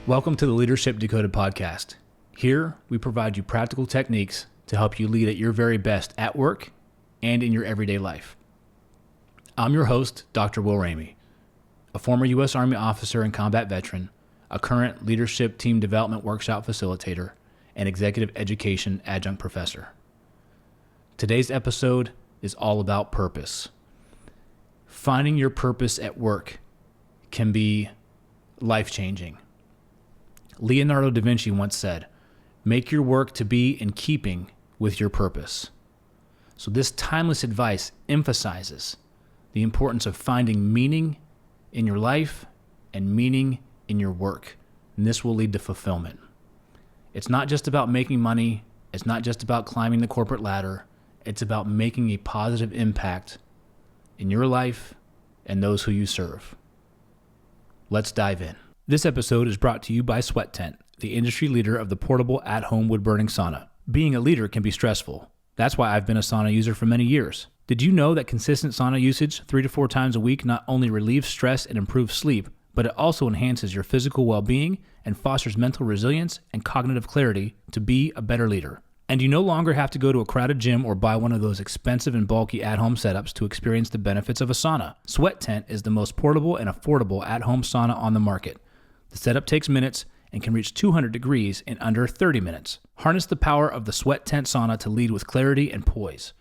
Welcome to the Leadership Decoded podcast. Here, we provide you practical techniques to help you lead at your very best at work and in your everyday life. I'm your host, Dr. Will Ramey, a former U.S. Army officer and combat veteran, a current leadership team development workshop facilitator, and executive education adjunct professor. Today's episode is all about purpose. Finding your purpose at work can be life-changing. Leonardo da Vinci once said, "Make your work to be in keeping with your purpose." So this timeless advice emphasizes the importance of finding meaning in your life and meaning in your work. And this will lead to fulfillment. It's not just about making money. It's not just about climbing the corporate ladder. It's about making a positive impact in your life and those who you serve. Let's dive in. This episode is brought to you by Sweat Tent, the industry leader of the portable at-home wood-burning sauna. Being a leader can be stressful. That's why I've been a sauna user for many years. Did you know that consistent sauna usage 3 to 4 times a week not only relieves stress and improves sleep, but it also enhances your physical well-being and fosters mental resilience and cognitive clarity to be a better leader? And you no longer have to go to a crowded gym or buy one of those expensive and bulky at-home setups to experience the benefits of a sauna. Sweat Tent is the most portable and affordable at-home sauna on the market. The setup takes minutes and can reach 200 degrees in under 30 minutes. Harness the power of the Sweat Tent sauna to lead with clarity and poise.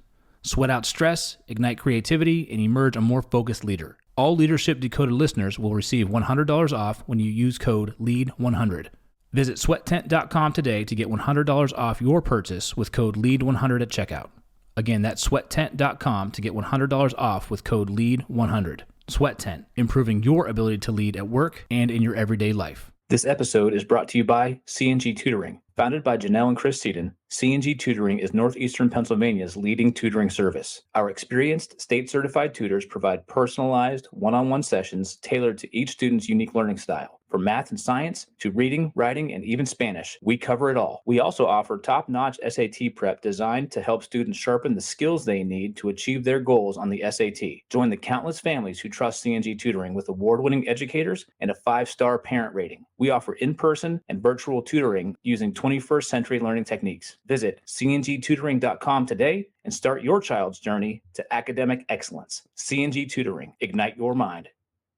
Sweat out stress, ignite creativity, and emerge a more focused leader. All Leadership Decoded listeners will receive $100 off when you use code LEAD100. Visit sweattent.com today to get $100 off your purchase with code LEAD100 at checkout. Again, that's sweattent.com to get $100 off with code LEAD100. Sweat Tent, improving your ability to lead at work and in your everyday life. This episode is brought to you by C&G Tutoring. Founded by Janelle and Chris Seaton, C&G Tutoring is Northeastern Pennsylvania's leading tutoring service. Our experienced, state-certified tutors provide personalized, one-on-one sessions tailored to each student's unique learning style. From math and science to reading, writing, and even Spanish, we cover it all. We also offer top-notch SAT prep designed to help students sharpen the skills they need to achieve their goals on the SAT. Join the countless families who trust C&G Tutoring with award-winning educators and a 5-star parent rating. We offer in-person and virtual tutoring using 21st century learning techniques. Visit cngtutoring.com today and start your child's journey to academic excellence. C&G Tutoring, ignite your mind.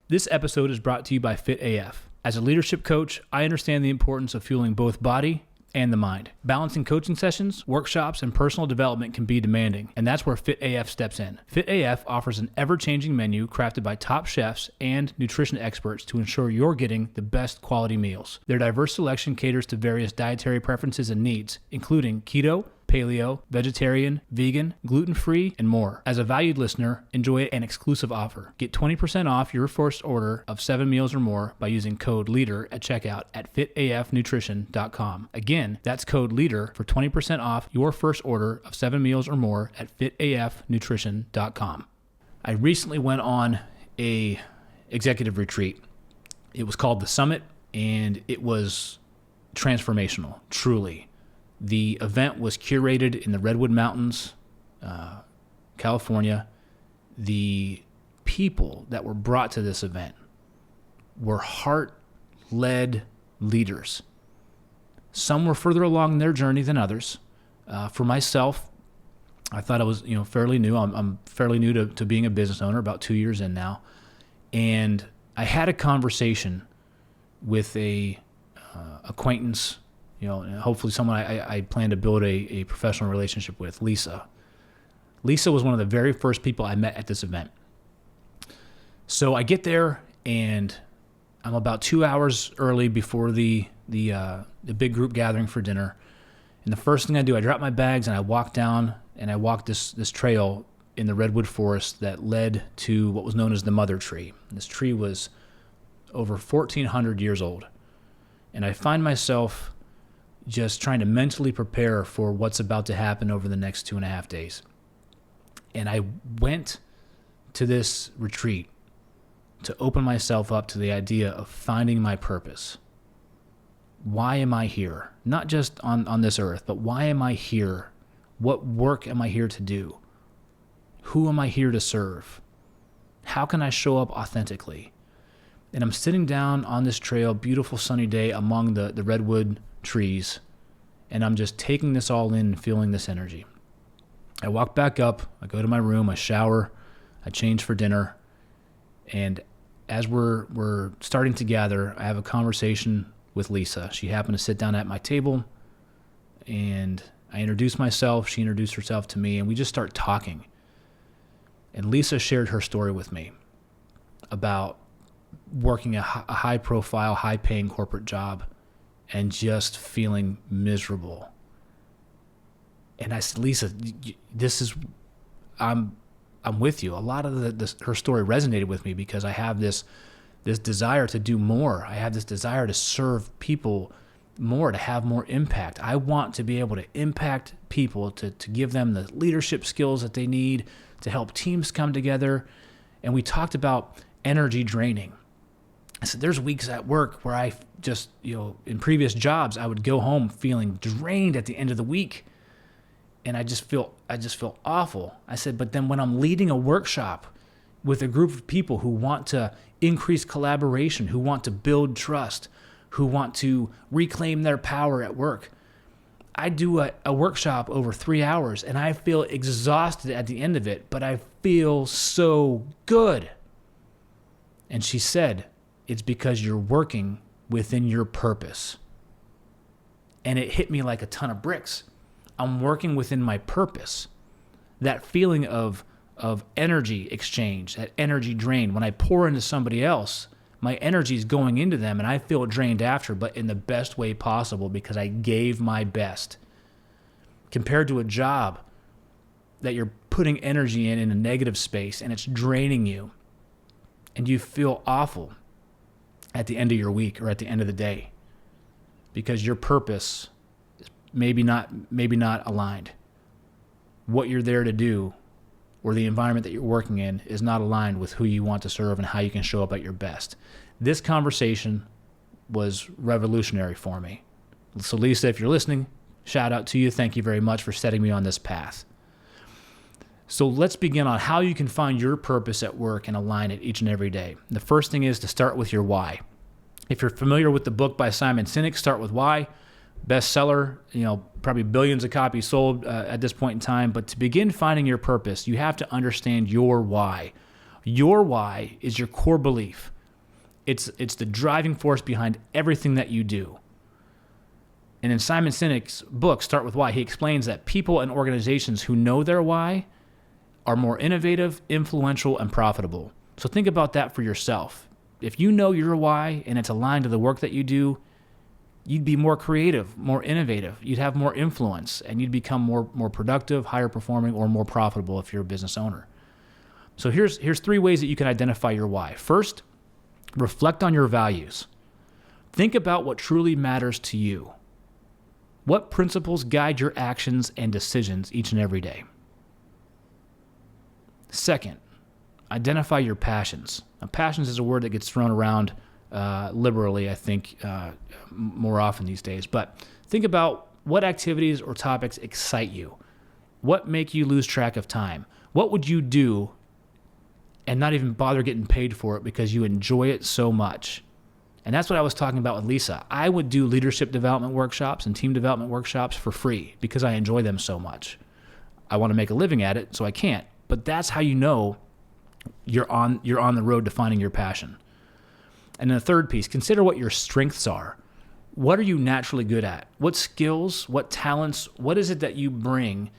This episode is brought to you by Fit AF. As a leadership coach, I understand the importance of fueling both body and the mind. Balancing coaching sessions, workshops, and personal development can be demanding, and that's where Fit AF steps in. Fit AF offers an ever-changing menu crafted by top chefs and nutrition experts to ensure you're getting the best quality meals. Their diverse selection caters to various dietary preferences and needs, including keto, paleo, vegetarian, vegan, gluten-free, and more. As a valued listener, enjoy an exclusive offer. Get 20% off your first order of 7 meals or more by using code LEADER at checkout at fitafnutrition.com. Again, that's code LEADER for 20% off your first order of 7 meals or more at fitafnutrition.com. I recently went on a executive retreat. It was called The Summit, and it was transformational, truly. The event was curated in the Redwood Mountains, California. The people that were brought to this event were heart-led leaders. Some were further along in their journey than others. For myself, I thought I was, fairly new. I'm fairly new to being a business owner, about 2 years in now. And I had a conversation with a acquaintance, hopefully someone I plan to build a professional relationship with, Lisa. Lisa was one of the very first people I met at this event. So I get there, and I'm about 2 hours early before the big group gathering for dinner. And the first thing I do, I drop my bags and I walk down, and I walk this trail in the redwood forest that led to what was known as the mother tree. And this tree was over 1,400 years old. And I find myself just trying to mentally prepare for what's about to happen over the next 2.5 days. And I went to this retreat to open myself up to the idea of finding my purpose. Why am I here? Not just on this earth, but why am I here? What work am I here to do? Who am I here to serve? How can I show up authentically? And I'm sitting down on this trail, beautiful sunny day among the redwood trees, and I'm just taking this all in and feeling this energy. I walk back up, I go to my room, I shower, I change for dinner, and as we're starting to gather, I have a conversation with Lisa. She happened to sit down at my table, and I introduced myself, she introduced herself to me, and we just start talking. And Lisa shared her story with me about working a high-profile, high-paying corporate job and just feeling miserable. And I said, Lisa, I'm with you. A lot of her story resonated with me because I have this desire to do more. I have this desire to serve people more, to have more impact. I want to be able to impact people, to give them the leadership skills that they need, to help teams come together. And we talked about energy draining. I said, there's weeks at work where I just, in previous jobs, I would go home feeling drained at the end of the week. And I just feel awful. I said, but then when I'm leading a workshop with a group of people who want to increase collaboration, who want to build trust, who want to reclaim their power at work, I do a workshop over 3 hours and I feel exhausted at the end of it, but I feel so good. And she said, it's because you're working within your purpose. And it hit me like a ton of bricks. I'm working within my purpose. That feeling of energy exchange, that energy drain, when I pour into somebody else, my energy is going into them and I feel drained after, but in the best way possible because I gave my best. Compared to a job that you're putting energy in a negative space and it's draining you and you feel awful at the end of your week or at the end of the day because your purpose is maybe not aligned. What you're there to do or the environment that you're working in is not aligned with who you want to serve and how you can show up at your best. This conversation was revolutionary for me. So Lisa, if you're listening, shout out to you. Thank you very much for setting me on this path. So let's begin on how you can find your purpose at work and align it each and every day. The first thing is to start with your why. If you're familiar with the book by Simon Sinek, Start With Why, bestseller, probably billions of copies sold at this point in time. But to begin finding your purpose, you have to understand your why. Your why is your core belief. It's the driving force behind everything that you do. And in Simon Sinek's book, Start With Why, he explains that people and organizations who know their why are more innovative, influential, and profitable. So think about that for yourself. If you know your why and it's aligned to the work that you do, you'd be more creative, more innovative. You'd have more influence, and you'd become more productive, higher performing, or more profitable if you're a business owner. So here's 3 ways that you can identify your why. First, reflect on your values. Think about what truly matters to you. What principles guide your actions and decisions each and every day? Second, identify your passions. Now, passions is a word that gets thrown around liberally, I think, more often these days. But think about what activities or topics excite you. What make you lose track of time? What would you do and not even bother getting paid for it because you enjoy it so much? And that's what I was talking about with Lisa. I would do leadership development workshops and team development workshops for free because I enjoy them so much. I want to make a living at it, so I can't. But that's how you know you're on the road to finding your passion. And then the third piece, consider what your strengths are. What are you naturally good at? What skills, what talents, what is it that you bring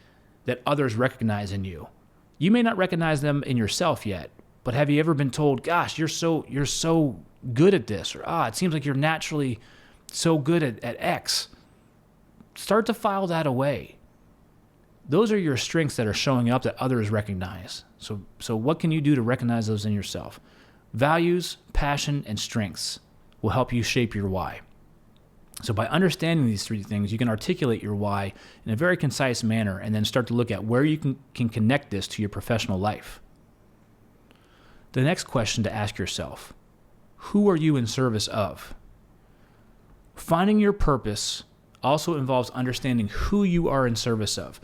that others recognize in you? You may not recognize them in yourself yet, but have you ever been told, gosh, you're so good at this, or it seems like you're naturally so good at X? Start to file that away. Those are your strengths that are showing up that others recognize. So what can you do to recognize those in yourself? Values, passion, and strengths will help you shape your why. So by understanding these 3 things, you can articulate your why in a very concise manner and then start to look at where you can connect this to your professional life. The next question to ask yourself, who are you in service of? Finding your purpose also involves understanding who you are in service of.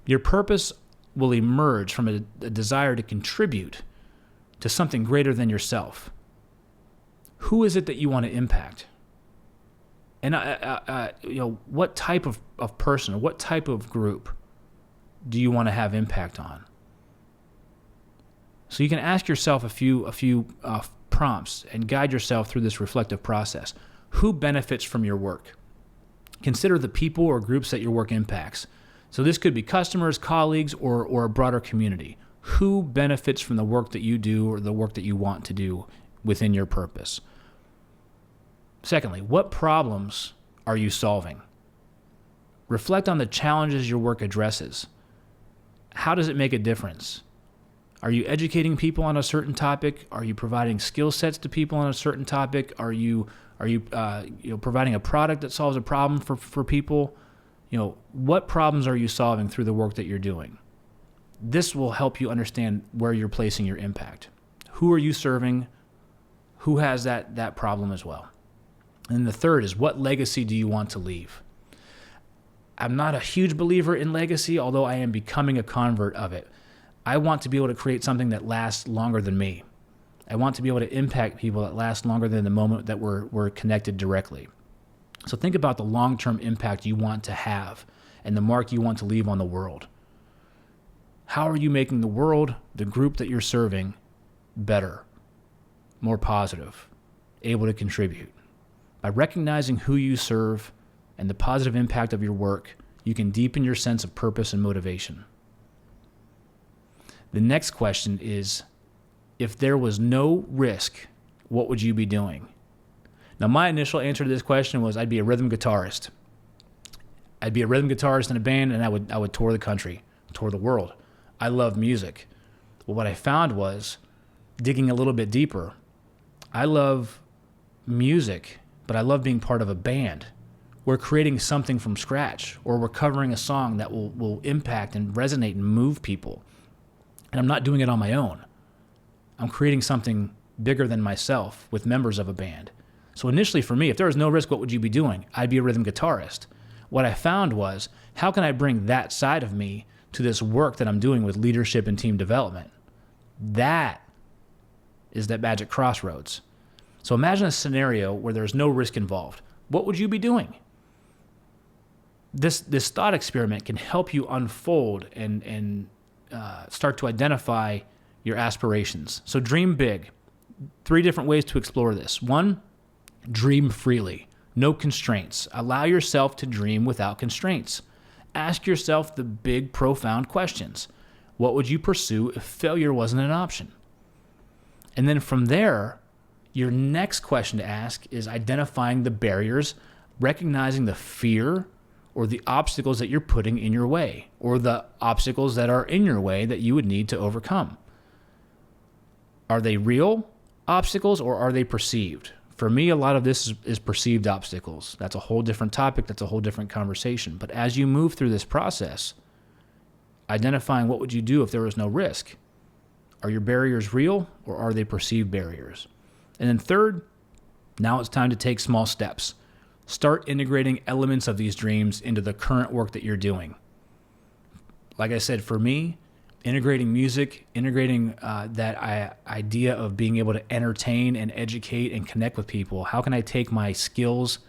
Your purpose will emerge from a desire to contribute to something greater than yourself. Who is it that you want to impact? And what type of person, or what type of group do you want to have impact on? So you can ask yourself a few prompts and guide yourself through this reflective process. Who benefits from your work? Consider the people or groups that your work impacts. So this could be customers, colleagues, or a broader community. Who benefits from the work that you do or the work that you want to do within your purpose? Secondly, what problems are you solving? Reflect on the challenges your work addresses. How does it make a difference? Are you educating people on a certain topic? Are you providing skill sets to people on a certain topic? Are you providing a product that solves a problem for people? What problems are you solving through the work that you're doing? This will help you understand where you're placing your impact. Who are you serving? Who has that problem as well? And the third is, what legacy do you want to leave? I'm not a huge believer in legacy, although I am becoming a convert of it. I want to be able to create something that lasts longer than me. I want to be able to impact people that last longer than the moment that we're connected directly. So think about the long-term impact you want to have and the mark you want to leave on the world. How are you making the world, the group that you're serving, better, more positive, able to contribute? By recognizing who you serve and the positive impact of your work, you can deepen your sense of purpose and motivation. The next question is, if there was no risk, what would you be doing? Now, my initial answer to this question was I'd be a rhythm guitarist. I'd be a rhythm guitarist in a band, and I would tour the country, tour the world. I love music. Well, what I found was, digging a little bit deeper, I love music, but I love being part of a band. We're creating something from scratch, or we're covering a song that will impact and resonate and move people. And I'm not doing it on my own. I'm creating something bigger than myself with members of a band. So initially for me, if there was no risk, what would you be doing? I'd be a rhythm guitarist. What I found was, how can I bring that side of me to this work that I'm doing with leadership and team development? That is that magic crossroads. So imagine a scenario where there's no risk involved. What would you be doing? This thought experiment can help you unfold and start to identify your aspirations. So dream big. 3 different ways to explore this. 1, dream freely. No constraints. Allow yourself to dream without constraints. Ask yourself the big, profound questions. What would you pursue if failure wasn't an option? And then from there, your next question to ask is identifying the barriers, recognizing the fear or the obstacles that you're putting in your way, or the obstacles that are in your way that you would need to overcome. Are they real obstacles or are they perceived? For me, a lot of this is perceived obstacles. That's a whole different topic. That's a whole different conversation. But as you move through this process, identifying what would you do if there was no risk? Are your barriers real or are they perceived barriers? And then third, now it's time to take small steps. Start integrating elements of these dreams into the current work that you're doing. Like I said, for me, integrating music, integrating that idea of being able to entertain and educate and connect with people. How can I take my skills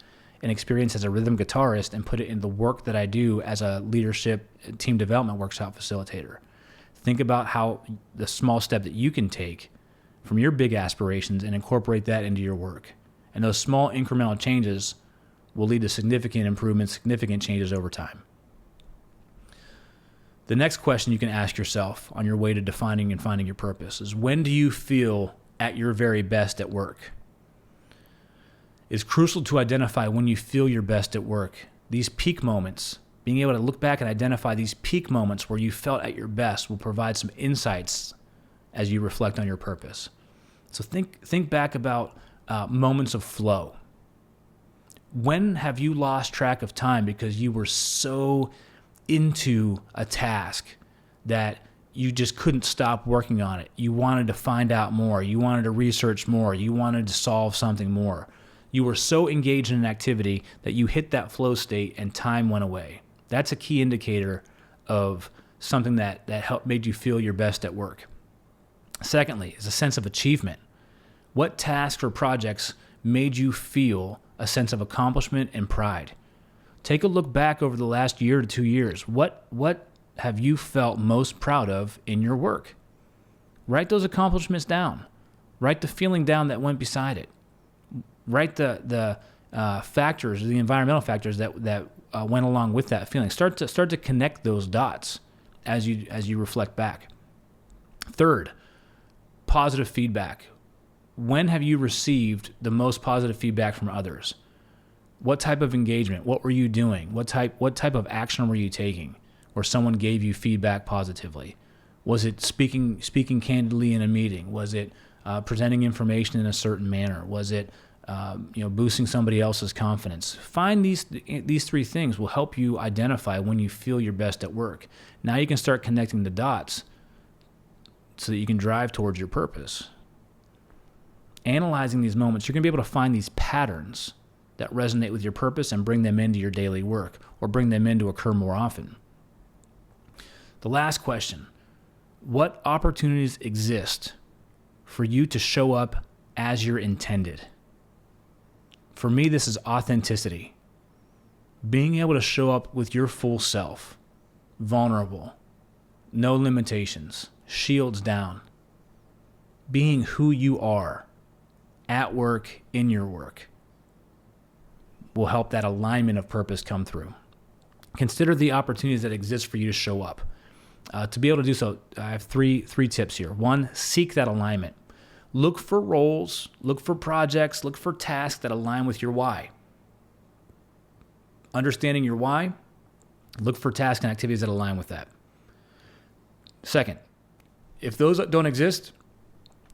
and experience as a rhythm guitarist and put it in the work that I do as a leadership team development workshop facilitator? Think about how the small step that you can take from your big aspirations and incorporate that into your work. And those small incremental changes will lead to significant improvements, significant changes over time. The next question you can ask yourself on your way to defining and finding your purpose is, when do you feel at your very best at work? It's crucial to identify when you feel your best at work. These peak moments, being able to look back and identify these peak moments where you felt at your best, will provide some insights as you reflect on your purpose. So think back about moments of flow. When have you lost track of time because you were so into a task that you just couldn't stop working on it? You wanted to find out more. You wanted to research more. You wanted to solve something more. You were so engaged in an activity that you hit that flow state and time went away. That's a key indicator of something that helped made you feel your best at work. Secondly, is a sense of achievement. What tasks or projects made you feel a sense of accomplishment and pride? Take a look back over the last year to 2 years. What have you felt most proud of in your work? Write those accomplishments down. Write the feeling down that went beside it. Write the factors, the environmental factors that went along with that feeling. Start to connect those dots as you reflect back. Third, positive feedback. When have you received the most positive feedback from others? What type of engagement? What were you doing? What type of action were you taking where someone gave you feedback positively? Was it speaking candidly in a meeting? Was it presenting information in a certain manner? Was it boosting somebody else's confidence? Find these 3 things will help you identify when you feel your best at work. Now you can start connecting the dots so that you can drive towards your purpose. Analyzing these moments, you're going to be able to find these patterns that resonate with your purpose and bring them into your daily work or bring them in to occur more often. The last question, what opportunities exist for you to show up as you're intended? For me, this is authenticity. Being able to show up with your full self, vulnerable, no limitations, shields down. Being who you are at work, in your work, will help that alignment of purpose come through. Consider the opportunities that exist for you to show up. To be able to do so, I have three tips here. 1, seek that alignment. Look for roles, look for projects, look for tasks that align with your why. Understanding your why, look for tasks and activities that align with that. Second, if those don't exist,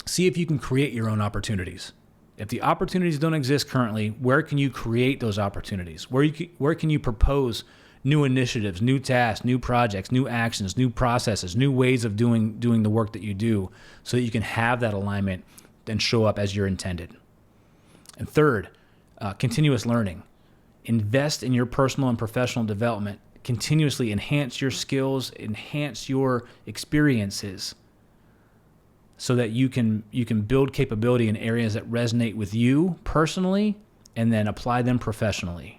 see if you can create your own opportunities. If the opportunities don't exist currently, where can you create those opportunities? Where can you propose new initiatives, new tasks, new projects, new actions, new processes, new ways of doing the work that you do so that you can have that alignment and show up as you're intended. And third, continuous learning. Invest in your personal and professional development. Continuously enhance your skills, enhance your experiences so that you can build capability in areas that resonate with you personally and then apply them professionally.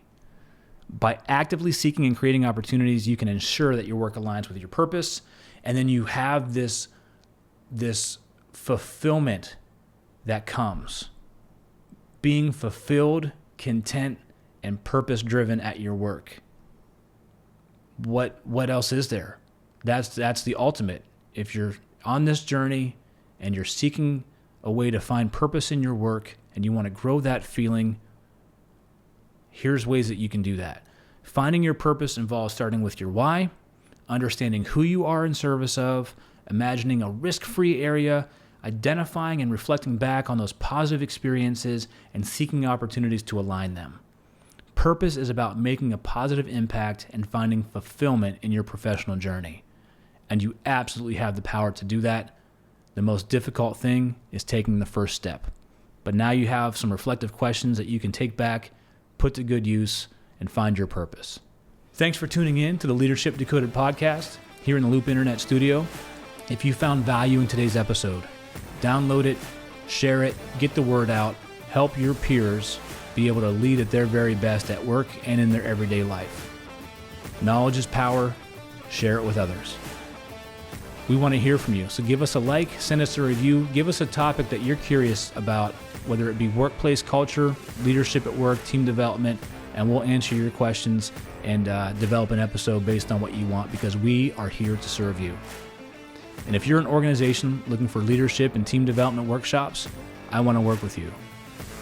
By actively seeking and creating opportunities, you can ensure that your work aligns with your purpose, and then you have this fulfillment that comes. Being fulfilled, content, and purpose-driven at your work. What else is there? That's the ultimate. If you're on this journey and you're seeking a way to find purpose in your work and you want to grow that feeling, here's ways that you can do that. Finding your purpose involves starting with your why, understanding who you are in service of, imagining a risk-free area, identifying and reflecting back on those positive experiences, and seeking opportunities to align them. Purpose is about making a positive impact and finding fulfillment in your professional journey. And you absolutely have the power to do that. The most difficult thing is taking the first step. But now you have some reflective questions that you can take back, put to good use, and find your purpose. Thanks for tuning in to the Leadership Decoded podcast here in the Loop Internet Studio. If you found value in today's episode, download it, share it, get the word out, help your peers be able to lead at their very best at work and in their everyday life. Knowledge is power. Share it with others. We want to hear from you, so give us a like, send us a review, give us a topic that you're curious about, whether it be workplace culture, leadership at work, team development, and we'll answer your questions and develop an episode based on what you want, because we are here to serve you. And if you're an organization looking for leadership and team development workshops, I want to work with you.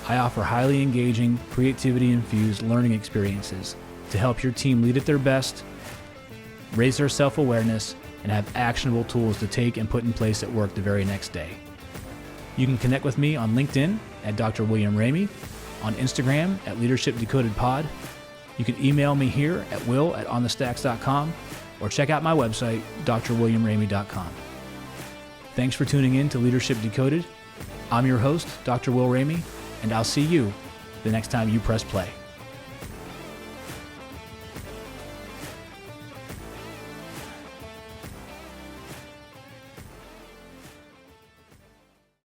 I offer highly engaging, creativity-infused learning experiences to help your team lead at their best, raise their self-awareness, and have actionable tools to take and put in place at work the very next day. You can connect with me on LinkedIn at Dr. William Ramey, on Instagram at Leadership Decoded Pod. You can email me here at will@OnTheStacks.com or check out my website, drwilliamramey.com. Thanks for tuning in to Leadership Decoded. I'm your host, Dr. Will Ramey, and I'll see you the next time you press play.